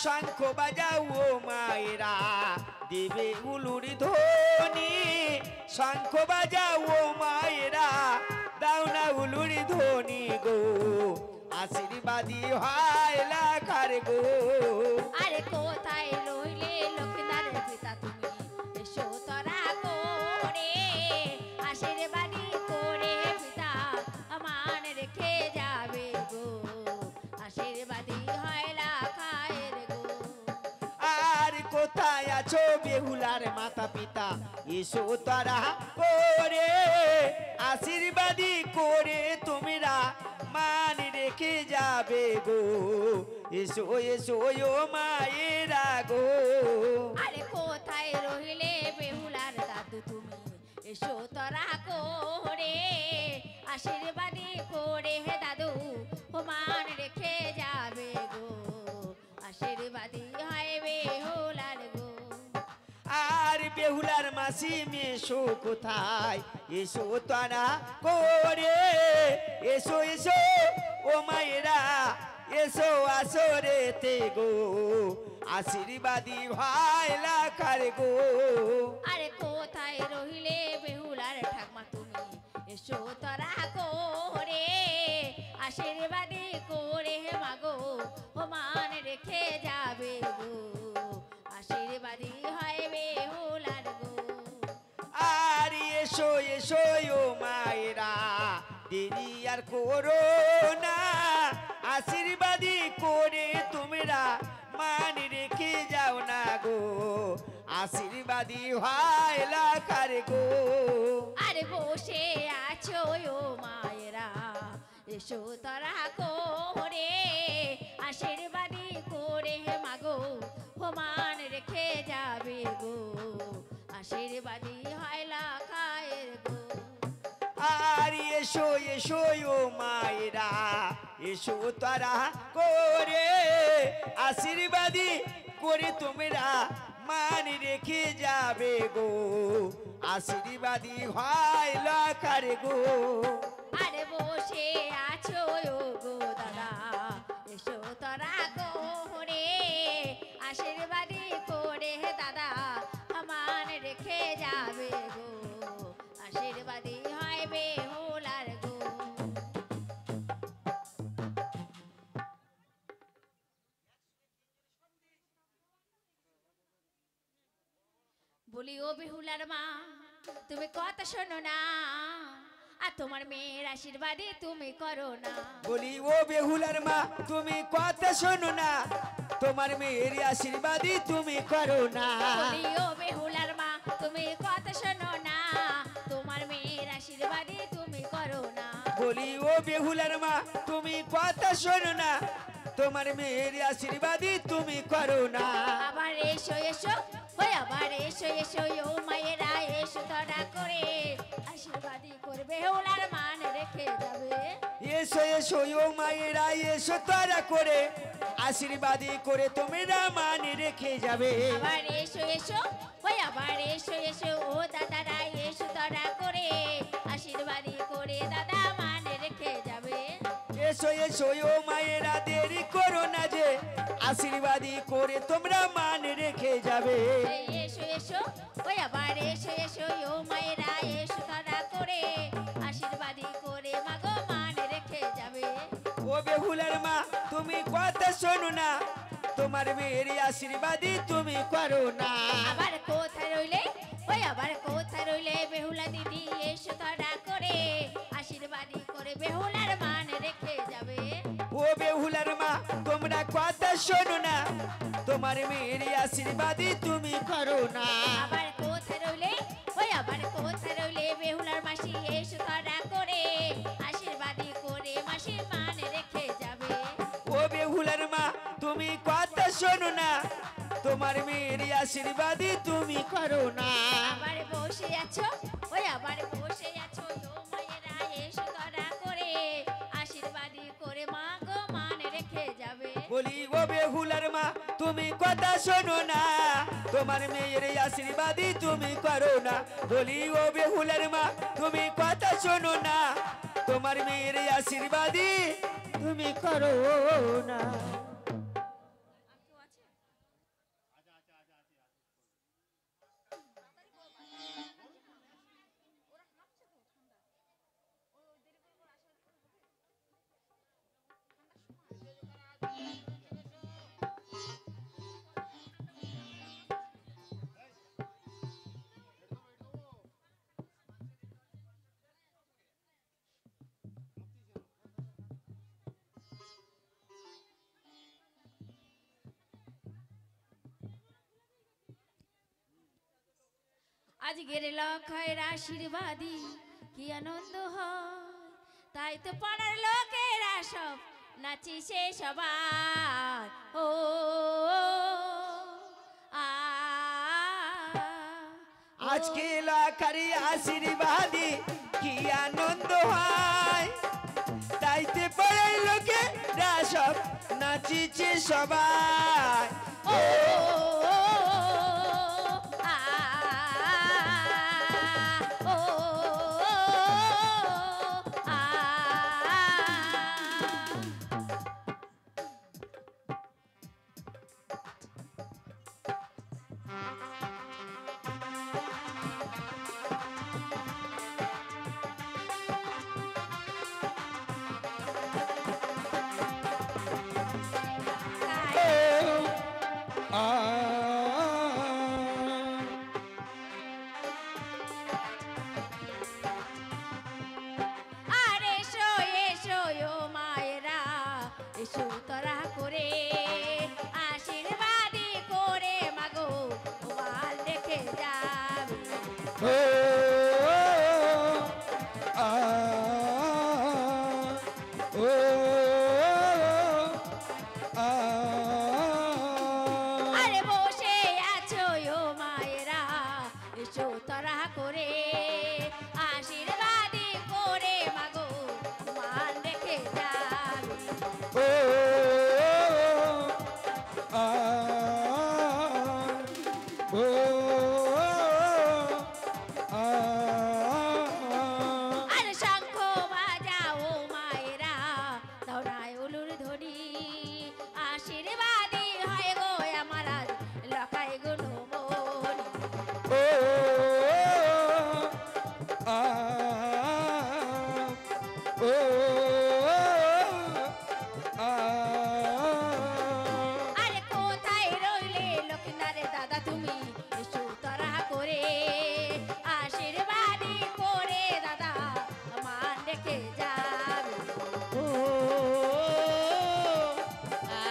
শঙ্খ বাজাও ও মায়েরা দিবে উলুর ধ্বনি শঙ্খ বাজাও ও মায়েরা দাও না উলুর ধ্বনি গো আশীর্বাদী হয় লাখার গো আরে কোথায় রইলে লক্ষ্মীদারের পিতা তুমি এসো তোরা করে আশীর্বাদী করে পিতা আমান রেখে যাবে গো আশীর্বাদী হয় লাখায়ের গো আর কোথায় আছো বেহুলার মাতা পিতা এসো তারা করে আশীর্বাদী করে তোমরা মান রেখে যাবে গো এসো এসো ও মায়েরা গো আরে কোথায় রইলে বেহুলার দাদু তুমি এসো তোরা করে আশীর্বাদী করে হে দাদু মান রেখে যাবে গো আশীর্বাদী হয় বেহুলার গো আর বেহুলার মাসি মেশো কোথায় এসো তারা করে এসো এসো ও মায়েরা এসো আসরেতে গো আশীর্বাদী ভাই লাখার গো আরে কোথায় রইলে বেহুলার ঠাকমা তুমি এসো তোরা করে আশীর্বাদী করে হে মাগো মান রেখে যাবে গো আশীর্বাদী হয় বেহুলার গো আর এসো এসো ও মায়েরা দেরি আর করো না আশীর্বাদী করে তোমরা মান রেখে যাও না গো আশীর্বাদী হয় লাখার গো আরে বসে আছো ও মায়েরা এসো তোরা করে আশীর্বাদী করে হে মাগো মান রেখে যাবে গো আশীর্বাদী হয় লাখায়ের গো আর এসো এসো ও মায়েরা এসো তারা করে আশীর্বাদী করে তোমরা মান রেখে যাবে গো আশীর্বাদী হয় লাখার গো আরে বসে আছো ও গো দাদা এসো তোরা করে আশীর্বাদী করে হে দাদা মান রেখে যাবে গো আশীর্বাদী হয় বেহুলার গো বলি ও বেহুলার মা তুমি কথা শোনো না আর তোমার মেয়ের আশীর্বাদী তুমি করো না বলি ও বেহুলার মা তুমি কথা শোনো না তোমার মেয়ের আশীর্বাদী তুমি করো না বলি ও বেহুলার মা তুমি কথা শোনো না তোমার মেয়ের আশীর্বাদী তুমি করো না বলি ও বেহুলার মা তুমি কথা শোনো না তোমার মেয়ের আশীর্বাদী তুমি করো না আবার এসো এসো ওই আবার এসো এসো ও মায়েরা এসো তোরা করে আশীর্বাদী করবে বেহুলার মান রেখে যাবে এসো এসো ও মায়েরা এসো তারা করে আশীর্বাদী করে তোমরা মান রেখে যাবে আবার এসো এসো ওই আবার এসো এসো ও দাদারা এসো তোরা করে আশীর্বাদী করে দাদা মান রেখে যাবে এসো এসো ও মায়েরা দেরি করো না যে আশীর্বাদী করে তোমরা মান রেখে যাবে এই এসো এসো ওই আবার এসো এসো ও মায়েরা এসো তোরা করে আশীর্বাদী করে মাগো মান রেখে যাবে ও বেহুলার মা তুমি কথা শোনো না তোমার মেয়ের আশীর্বাদী তুমি করো না আবার কোথায় রইলে ওই আবার কোথায় রইলে বেহুলা দিদি এসো তোরা করে আশীর্বাদী করে বেহুলার মান রেখে যাবে ও বেহুলার মা তোমরা কথা শোনো না তোমার মেয়ের আশীর্বাদী তুমি করো না আবার কোথায় রইলে ওই আবার কোথায় রইলে বেহুলার মাসি এসো তোরা করে আশীর্বাদী করে মাসির মান রেখে যাবে ও বেহুলার মা তুমি কথা শোনো না তোমার মেয়ের আশীর্বাদী তুমি করো না আবার বসে আছো ওই আবার বসে আছো ও মায়েরা এসো তোরা করে আশীর্বাদী করে মা গো মান রেখে যাবে বলি ও বেহুলার মা তুমি কথা শোনো না তোমার মেয়ের আশীর্বাদী তুমি করো না বলি ও বেহুলার মা তুমি কথা শোনো না তোমার মেয়ের আশীর্বাদী তুমি করো না আজকের লক্ষের আশীর্বাদী কি আনন্দ হয়, তাই তো পাড়ার লোকেরা সব নাচিছে সবাই। ও আ আজকে লাখারি আশীর্বাদী কি আনন্দ হয়, তাইতে পাড়ার লোকে সব নাচিছে সবাই। ও আ ও আ আরে এসো এসো ও মায়েরা, এসো তোরা করে আশীর্বাদী করে মাগো তোমার রেখে যাবে। ও আ ও আ আরে বসে আছো ও মায়েরা, এসো তোরা করে আশীর্বাদী করে মাগো তোমার রেখে যাবে। ও আ ও আ আর শঙ্খ বাজাও মায়েরা, দাও নাই উলুর ধ্বনি, আশীর্বাদী হয় গো আমার আজ লকাই গুণমণি। ও আ ও আ আরে কোথায় রইলে লক্ষ্মীনারে দাদা তুমি, এসো তোরা করে আশীর্বাদী করে দাদা আমার রেখে যাবে। ও আ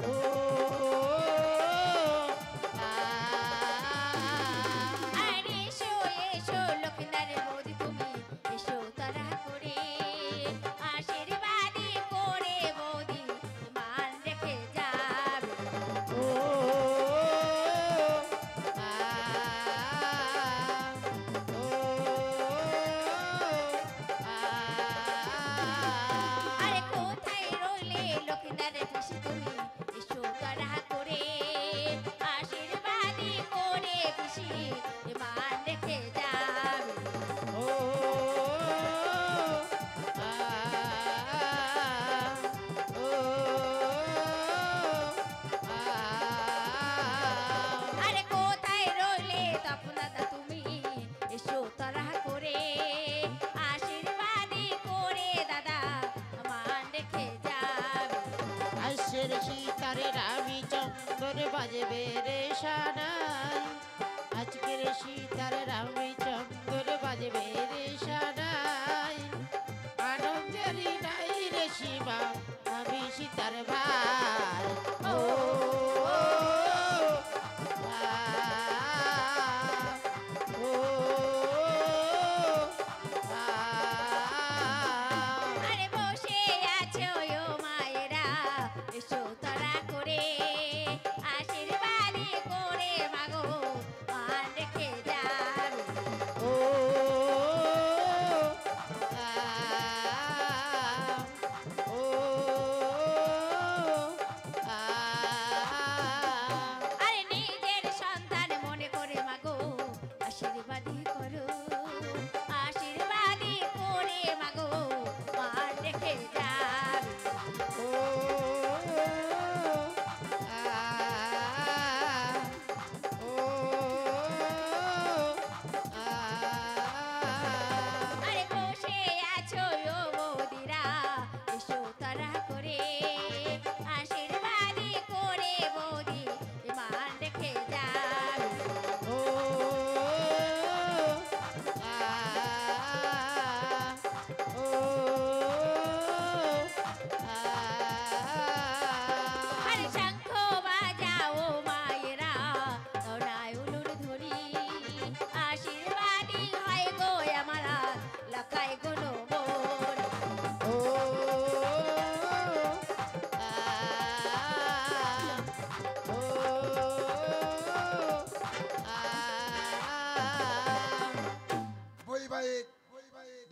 ও আরে এসো এসো লক্ষ্মীনারে বৌদি তুমি, এসো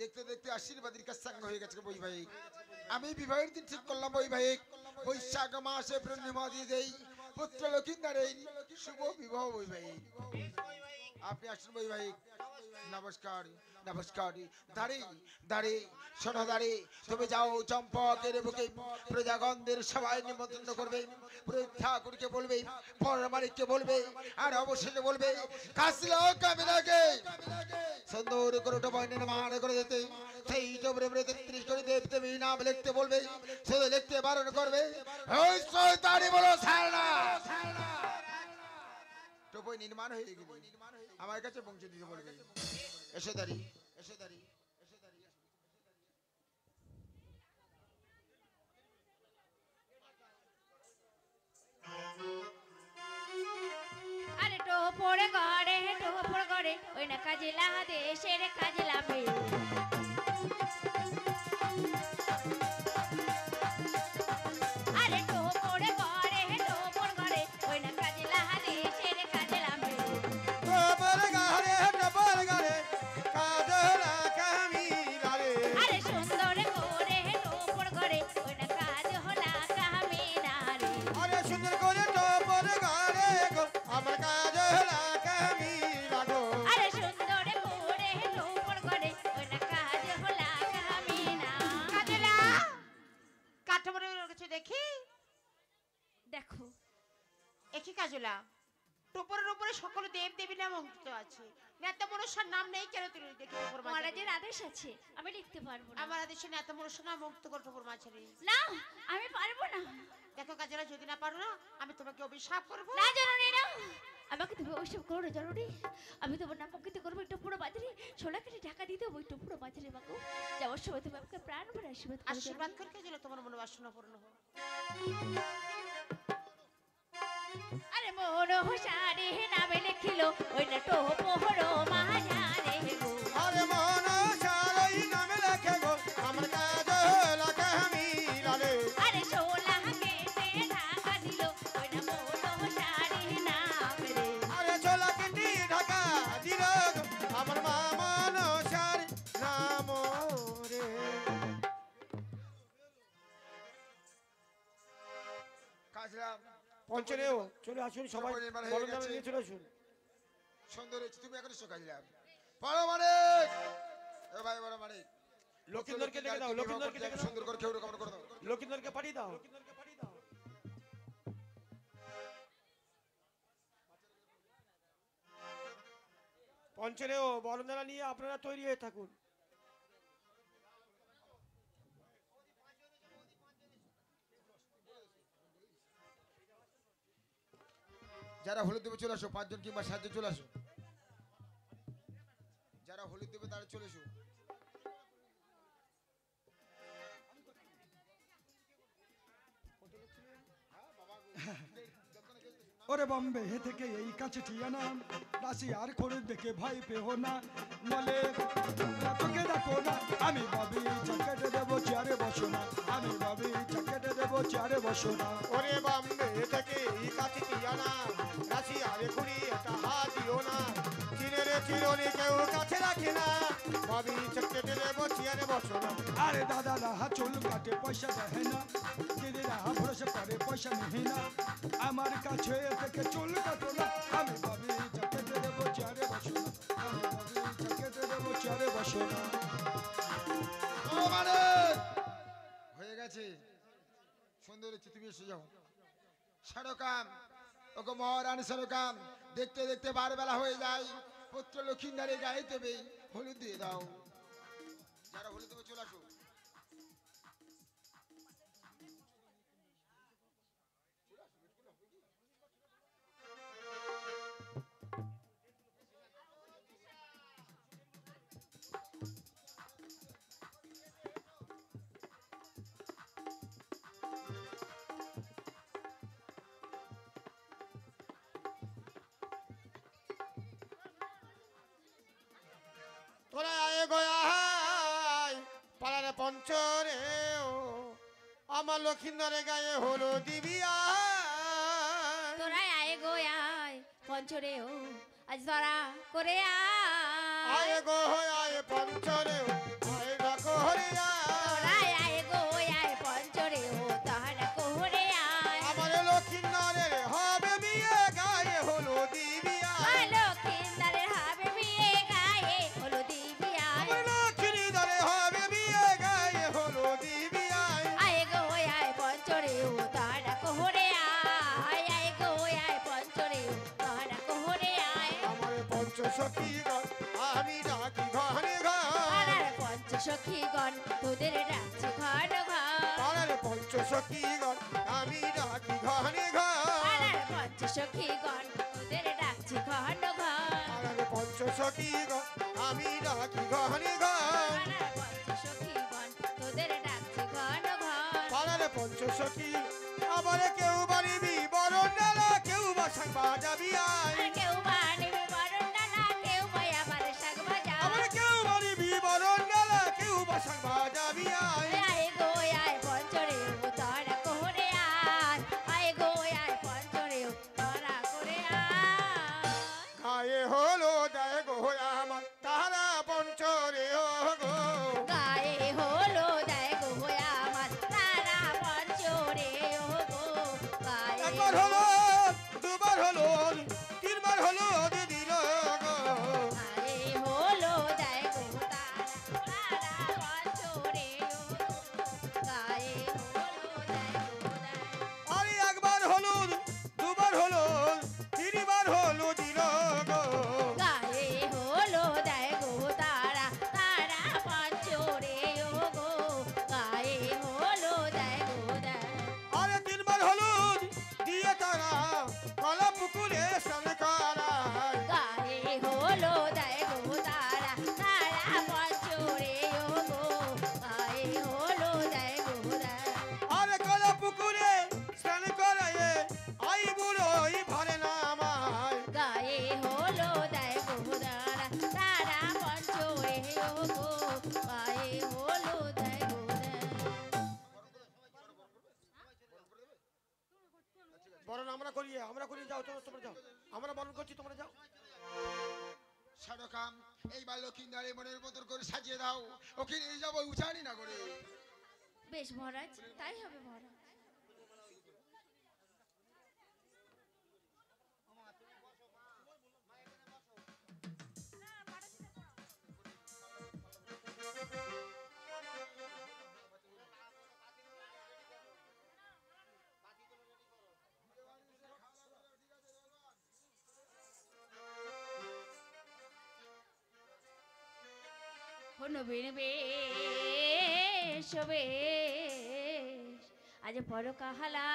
দেখতে দেখতে আশীর্বাদের কাছে সাঙ্গ হয়ে গেছে বই ভাই। আমি বিবাহের দিন ঠিক করলাম বই ভাই, বৈশাখ মাসে পূর্ণিমা দিয়ে দেই পুত্র লক্ষিন্দারের শুভ বিবাহ বই ভাই। আপনি আসুন বই ভাই। নমস্কার নমস্কার। দাঁড়ি দাঁড়ি শোনো দাঁড়ি, তুমি যাও চম্পকের বুকে প্রজাগণদের সবাই নিমন্ত্রণ করবে, ঠাকুরকে বলবে, পরমাণিককে বলবে, আর অবশেষে বলবে কাশলো কামিনাকে সুন্দর করে টোপাই নির্মাণ করে দিতে। সেই টোপরে 33 করে দেবদেবী নাম লিখতে বলবে, শুধু লিখতে বারণ করবে ওই শয়তানি বলো ছাড়না। টোপই নির্মাণ হয়ে গেল, আমার কাছে পৌঁছে দিতে বলবে। এসে দাঁড়ি এসে দাঁড়ি এসে দাঁড়ি। আরে টোপর গড়ে ওই না কাজলা দেশের কাজলা মেয়ে। আরে টোপর গড়ে ওই না কাজলা দেশের কাজলা মেয়ে। আরে সুন্দর করে টোপর গড়ে ওই না কাজ হলা কামিনা রে। আরে সুন্দর করে টোপর গারে গো আমার কাজ হলা কামিনা গো। আরে সুন্দর করে টোপর গড়ে ওই না কাজ হলা কামিনা। কাজলা কাঠমরে কিছু দেখি দেখো একই কাজলা, টোপরের উপরে সকল দেব দেবী নাম অঙ্কিত আছে, নেতা মনসার নাম নেই কেন তুই দেখি টোপর মাঝে? মহারাজের আদেশ আছে, আমি লিখতে পারবো না। আমার আদেশে নেতা মনসার নাম অঙ্কিত কর টোপর মাঝে। না আমি পারবো না। দেখো কাজলা, যদি না পারো না আমি তোমাকে অভিশাপ করবো। না জননী না, আমাকে তুমি অবশ্যই করো জননী। আমি তোমার নাম অঙ্কিত করবো একটু পুরো বাজারে, ছোলা কেটে ঢাকা দিয়ে দেবো একটু পুরো বাজারে। মাকে যাওয়ার সময় তুমি আমাকে প্রাণ ভরে আশীর্বাদ করো। আশীর্বাদ করে কাজলা তোমার মনোবাসনা পূর্ণ হোক। আরে মনোহসারে নামে লিখিল ওই না টোপর মহাজারে গো। আরে মন সারাই নামে লেখে গো আমার কাজ হলা কামিনা রে। আরে ছোলা কেটে ঢাকা দিল ওই না মনোহসারে নাম রে। আরে ছোলা কেটে ঢাকা দিল গো আমার মা মনসার নাম রে। কাজলা পঞ্চরেও চলে আসুন সবাই, বলদান নিয়ে চলে আসুন। সুন্দর হয়েছে, তুমি এখন এসো কাজলা। পরমাণিক এ ভাই পরমাণিক, লক্ষিন্দরকে ডেকে দাও, লক্ষিন্দরকে ডেকে দাও, সুন্দর করে কেউ রকম করে দাও। লক্ষিন্দরকে পাঠিয়ে দাও। পঞ্চরেও বরণদানা নিয়ে আপনারা তৈরি হয়ে থাকুন। যারা হলুদ দেবে চলে আসো, 5 জন কিংবা 7 জন চলে আসো। যারা হলুদ দেবে তারা চলে এসো। ওরে বম্বে থেকে এই কাছে ঠিয়ানা রাশিয়ার করে দেখে ভয় পেও না, নলে তোকে দেখো না। আমি ভাবি জ্যাকেটে দেবো চেয়ারে বসো না, আমি ভাবি জ্যাকেটে দেবো চেয়ারে বসো না। ওরে বাম্বে থেকে এই কাছে টিয়ানা রাশিয়ারে কুড়ি একটা হাত দিও না। চিনের চিরনি কেউ কাছে রাখে না, ভাবি চক্কেটে দেবো চেয়ারে বসো না। আরে দাদারা চুল কাটে পয়সা দেয় না, দিদিরা ভরসা করে পয়সা নেই না। আমার কাছে থেকে চুল কাটো না, আমি ভাবি জ্যাকেটে দেবো চেয়ারে বসো না, আমি ভাবি জ্যাকেটে দেবো চেয়ারে বসো না। পরমাণিক হয়ে গেছে, সুন্দর হয়েছে, তুমি এসে যাও। সরকাম ওকে মহারানী সরকাম, দেখতে দেখতে 12 বেলা হয়ে যায়। পুত্র লক্ষিন্দারে গায়ে দেবে, হলুদ দিয়ে দাও। যারা হলুদ দেবে চলে আসো। তোরা আয় গয়াই পাড়ারে পঞ্চরে আমার লক্ষিন্দরে গায়ে হলো দিবিয়া। তোরাই আয় গো আয় পঞ্চরে ও আজ ধরা করে আয় গো আয় পঞ্চরে পঞ্চসখীগণ তোদের ডাকছি ঘন ঘন পাড়ার পঞ্চসখীগণ আমি ডাকি ঘনে ঘন পাড়ার পঞ্চসখীগণ তোদের ডাকছি ঘন ঘন পাড়ার পঞ্চসখীগণ আমি ডাকি ঘনে ঘন পাড়ার পঞ্চসখীগণ তোদের ডাকছি ঘন ঘন পাড়ার পঞ্চসখী আবার কেউ বাড়িবি বরণ ডালা কেউ বা শাক বাজাবি আয় আর কেউ বা নেবে বরণ ডালা কেউ বা আবার শাক ভাজা আবার কেউ বাড়িবি বরণ ডালা কেউ বা শাক বাজাবি আয় আয় গো আয় পঞ্চরে তোরা করে আয় গো আয় পঞ্চরে তোরা করে গায়ে হলো দেয় গো আমার তারা পঞ্চরে ও গো গায়ে হলো দেয় গো আমার তারা পঞ্চরে ও গো গায়ে একবার হলো দুবার হলো তিনবার হলো দিদির গো গায়ে হলো দেয় গো তারা পঞ্চরে ও গো গায়ে হলো দেয় গো আরে একবার হলো দুবার হলো তিনবার হলো দিল গো গায়ে হলো দেয় গো তারা পঞ্চরে ও গো গায়ে হলো দেয় গো আরে তিনবার হলো দিয়ে তারা কলা পুকুরে স্নান করায় গায়ে হলো দেয় গো তারা পঞ্চরে ও গো গায়ে হলো দেয় গো আরে কলা পুকুরে স্নান করায় আই বুড়োই ভরে না আমায় গায়ে হলো দেয় গো তারা পঞ্চরে ও গো গায়ে হলো দেয় গো বরণ আমরা করি যাও তোমরা যাও আমরা বরণ করছি তোমরা যাও সারকাম এইবার লক্ষিন্দারে মনের মতন করে সাজিয়ে দাও ওকে নিয়ে যাবো উচানি না করে বেশ মহারাজ তাই হবে মহারাজ নবীন বেশ বেশ আজ পরকাহালা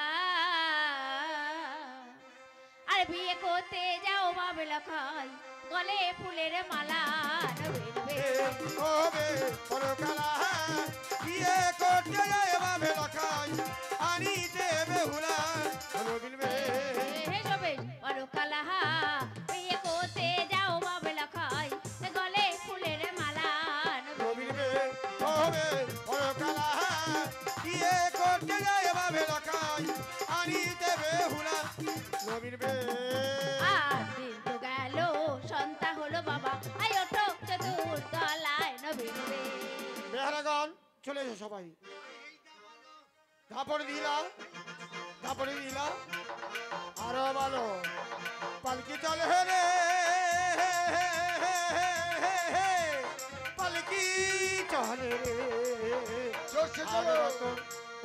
আর বিয়ে করতে যাও বাবে লখাই গলে ফুলের মালা নবীন বেশ ওবে পরকালা বিয়ে করতে যায় বাবে লখাই আনি দেবে হুলা নবীন বে পরকালা বিয়ে করতে যাও বাবে লখাই গলে ফুলের মালা নবীন বে ওবে পরকালা বিয়ে করতে যায় বাবে লখাই আনি দেবে হুলা নবীন বে আর দিন তো গেল সন্তা হলো বাবা আয় ওঠো চতুর তলায় নবীন বেহারাগণ চলে এসো সবাই ধাপড় দিলা আরো ভালো পালকি চলে রে পালকি চলে রে জোরসে আর চলো কত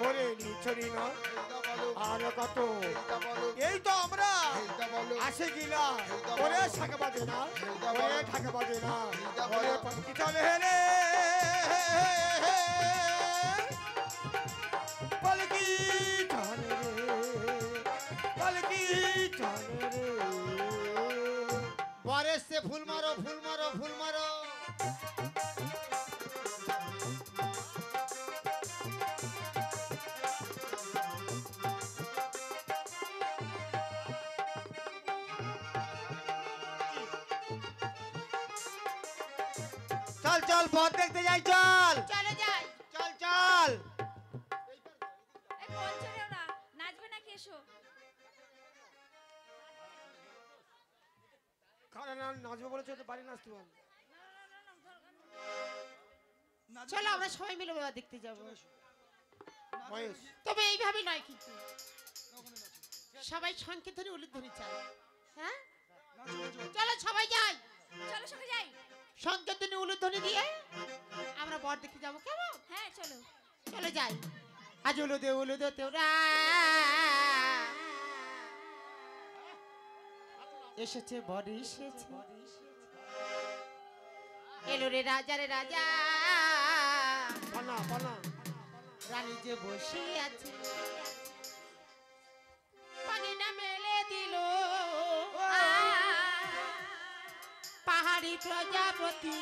ওরে নিচরি না এইটা বলো আর কত এইটা বলো এই তো আমরা এইটা বলো আসে গিলা ওরে শাক বাজে না ওরে ঢাকা বাজে না ওরে পালকি চলে রে পালকি চলে রে বারে সে ফুল মারো চল পথ দেখতে যাই চল চলে যাই চল এই পঞ্চরেও না নাচবে নাকি এসো কারণ নাচবো বলেছে তো বাড়ি নাচতে হবে চলো আমরা সবাই মিলে বাবা দেখতে যাবো মহেশ তবে এইভাবে নয় কিন্তু সবাই সংকেত ধরে উলুদ ধরে চাই হ্যাঁ চলো সবাই যাই চলো সবাই যাই সংকেত ধরে উলুদ ধরে দিয়ে আমরা বর দেখতে যাবো কেমন হ্যাঁ চলো চলে যাই আজ উলুদে তোরা এসেছে বর এসেছে এলো রে রাজা পানা পানা রানী যে বসে আছে পাখিটা মেলে দিল পাহাড়ি প্রজাপতি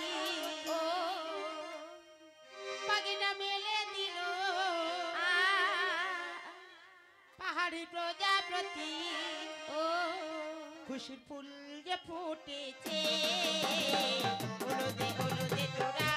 পাখিটা মেলে দিল পাহাড়ি প্রজাপতি খুশির ফুল যে ফুটেছে হলুদে হলুদে তোরা